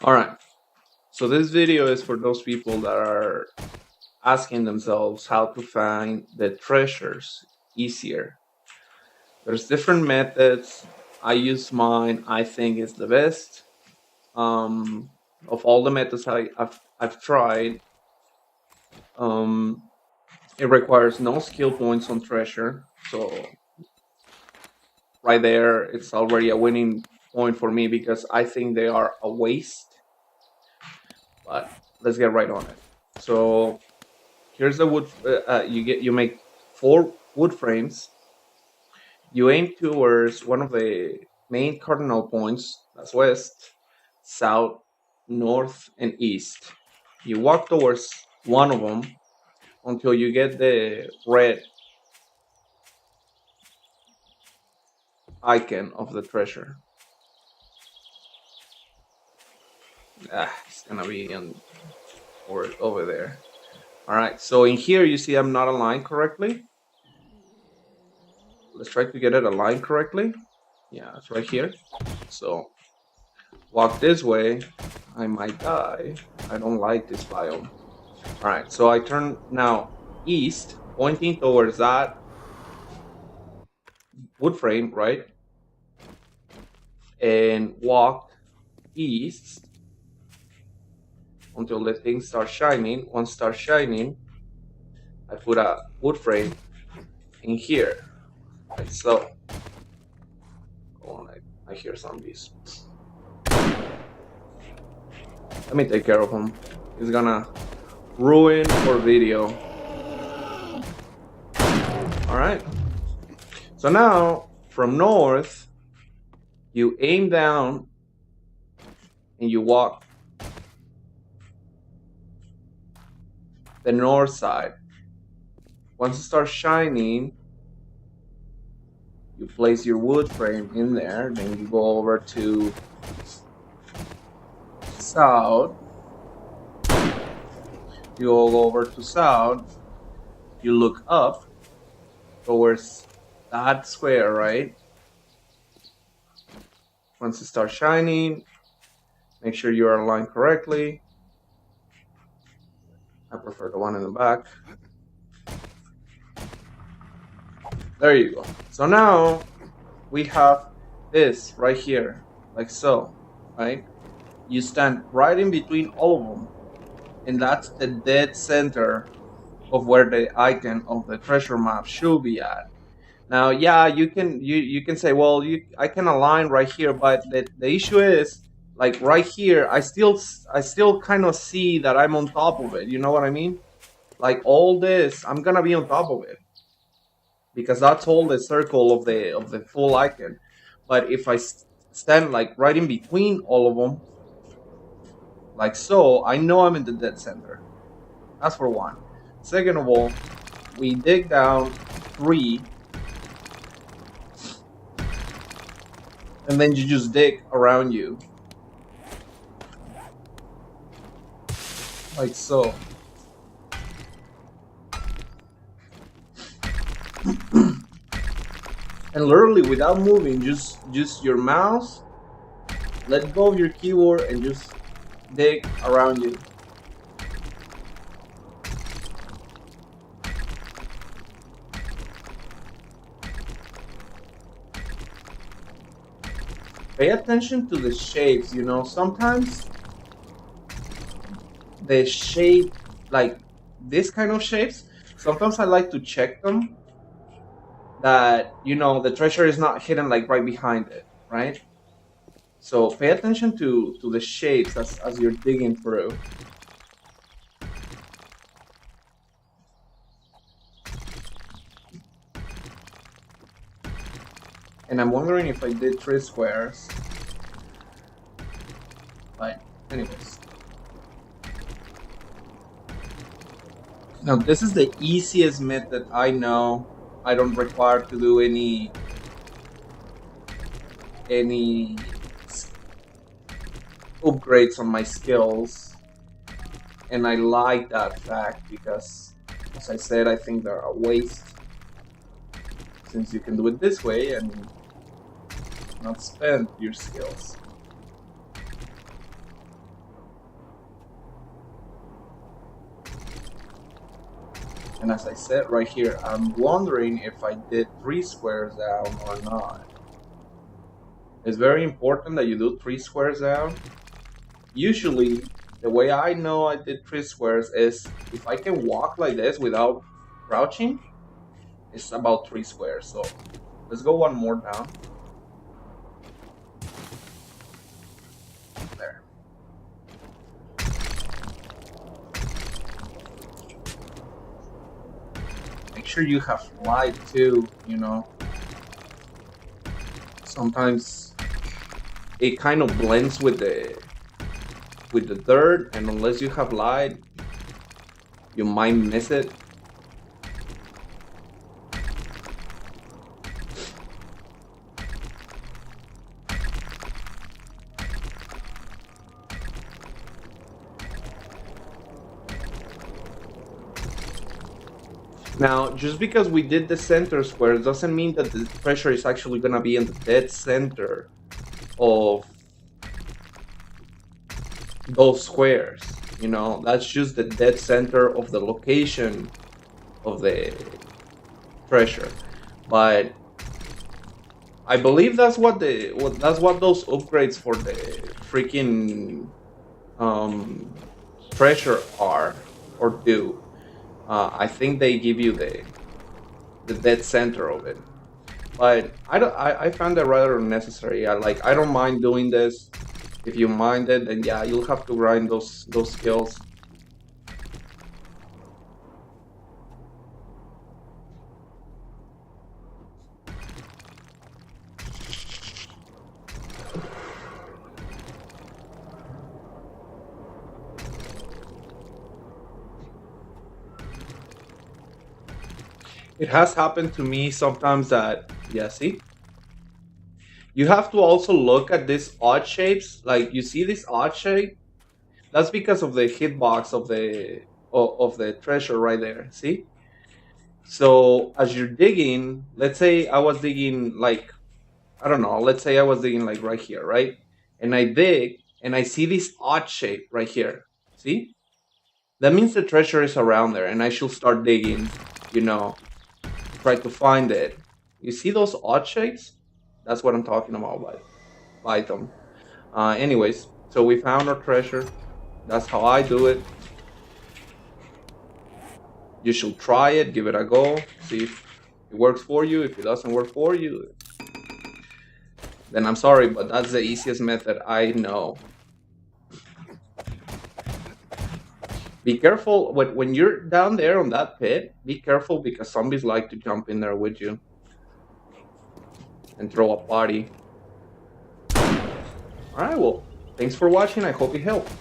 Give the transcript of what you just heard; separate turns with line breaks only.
All right. So this video is for those people that are asking themselves how to find the treasures easier. There's different methods. I use mine. I think is the best. Of all the methods I've tried, um, it requires no skill points on treasure. So right there, it's already a winning point for me because I think they are a waste. But let's get right on it. So here's the wood. You make 4 wood frames. You aim towards one of the main cardinal points. That's west, south, north, and east. You walk towards one of them until you get the red icon of the treasure. It's gonna be on or over there. All right. So in here, you see I'm not aligned correctly. Let's try to get it aligned correctly. Yeah, it's right here. So walk this way. I might die. I don't like this biome. All right, so I turn now east, pointing towards that wood frame, right? And walk east until the thing starts shining. Once it starts shining, I put a wood frame in here, like so. Hold on, I hear zombies. Let me take care of him. He's gonna ruin our video. All right. So now from north, you aim down and you walk the north side. Once it starts shining, you place your wood frame in there. Then you go over to south. You all go over to south. You look up towards that square, right? Once it starts shining, make sure you are aligned correctly. I prefer the one in the back. There you go. So now we have this right here, like so, right? You stand right in between all of them, and that's the dead center of where the icon of the treasure map should be at. Now, yeah, you can say, well, I can align right here, but the issue is, like right here, I still kind of see that I'm on top of it. You know what I mean? Like all this, I'm gonna be on top of it because that's all the circle of the full icon. But if I stand like right in between all of them, like so, I know I'm in the dead center. That's for one. Second of all, we dig down 3. And then you just dig around you. Like so. And literally without moving, just your mouse, let go of your keyboard and just dig around you. Pay attention to the shapes, you know, sometimes the shape, like this kind of shapes, sometimes I like to check them that, you know, the treasure is not hidden like right behind it, right? So pay attention to the shapes as you're digging through. And I'm wondering if I did 3 squares. But anyways. Now this is the easiest method I know. I don't require to do any upgrades on my skills. And I like that fact because, as I said, I think they're a waste. Since you can do it this way and not spend your skills. And as I said right here, I'm wondering if I did 3 squares down or not. It's very important that you do 3 squares down. Usually, the way I know I did 3 squares is if I can walk like this without crouching, it's about 3 squares. So let's go one more down. There. Make sure you have light too, you know. Sometimes it kind of blends with the dirt, and unless you have light, you might miss it. Now, just because we did the center square doesn't mean that the treasure is actually gonna be in the dead center of those squares. You know, that's just the dead center of the location of the treasure. But I believe that's what those upgrades for the freaking treasure are or do. I think they give you the dead center of it, but I found it rather unnecessary. I don't mind doing this. If you mind it, then yeah, you'll have to grind those skills. It has happened to me sometimes that, yeah, see? You have to also look at these odd shapes. Like, you see this odd shape? That's because of the hitbox of the treasure right there, see? So, as you're digging, let's say I was digging, like, I don't know, let's say I was digging, like, right here, right? And I dig, and I see this odd shape right here, see? That means the treasure is around there, and I should start digging, you know, try to find it. You see those odd shapes? That's what I'm talking about by them. Anyways, so we found our treasure. That's how I do it. You should try it, give it a go, see if it works for you. If it doesn't work for you, then I'm sorry, but that's the easiest method I know. Be careful when you're down there on that pit. Be careful because zombies like to jump in there with you and throw a party. Alright, well, thanks for watching. I hope it helped.